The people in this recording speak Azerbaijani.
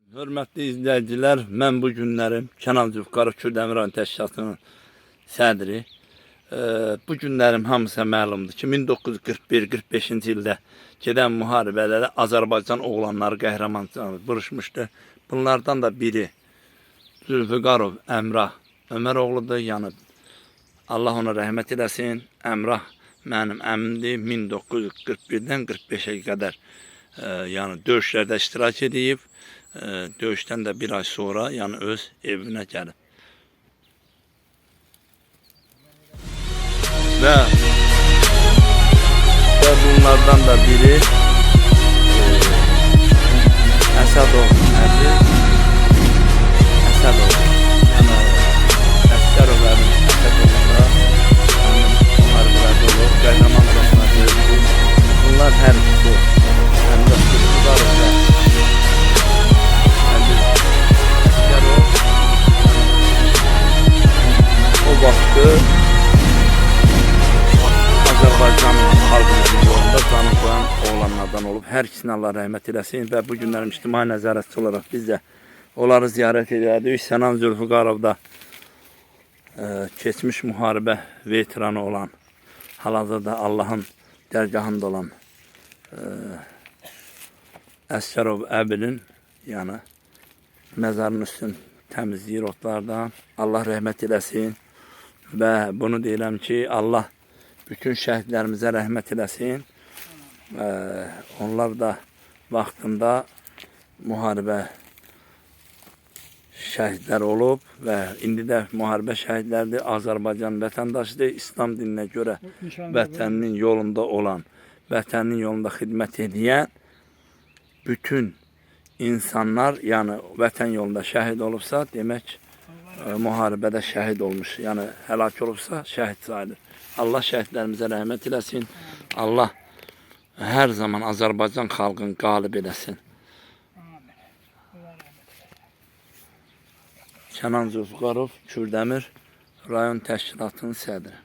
Hörmətli izləyicilər, mən bu günlərim Kənan Zülfüqarov Kürdəmir rayon təşkilatının sədri. Bu günlərim hamısı məlumdur ki, 1941-45-ci ildə gedən müharibələrdə Azərbaycan oğlanları qəhrəmanlıqla vuruşmuşdu. Bunlardan da biri Zülfüqarov Əmrah Öməroğludur. Yəni Allah ona rəhmət eləsin. Əmrah mənim əmimdir. 1941-dən 45-ə qədər yəni döyüşlərdə iştirak edib. Döyüşdən də bir ay sonra yəni öz evinə gəlib. Və bunlardan da biri Əsədov Əli. Əsədov. Yəni Əsədov Əli Əsədov'da müharibələrdə olub, qəhrəman adamlar döyüşdü. Bunlar hər ikisi Əmrah Zülfüqarov və o vaxtı Azərbaycanın xalqının yolunda canı qoyan oğlanlardan olub. Hər ikisinə Allah rəhmət eləsin və bu günlərim ictimai nəzarətçi olaraq biz də onları ziyarət edirik. Kənan Zülfüqarov da keçmiş müharibə veteranı olan, hal-hazırda Allahın dərgahında olan Əsgərov Əbilin yəni məzarın üstün təmizləyir otlardan. Allah rəhmət eləsin və bunu deyirəm ki, Allah bütün şəhidlərimizə rəhmət eləsin. Onlar da vaxtında müharibə şəhidlər olub və indi də müharibə şəhidləridir. Azərbaycan vətəndaşıdır. İslam dininə görə vətəninin yolunda olan, vətəninin yolunda xidmət edən bütün insanlar, yəni vətən yolunda şəhid olubsa, demək müharibədə şəhid olmuş, yəni həlak olubsa şəhid sayılır. Allah şəhidlərimizə rəhmət eləsin. Allah hər zaman Azərbaycan xalqını qalib eləsin. Kənan Zülfüqarov Kürdəmir rayon təşkilatının sədri.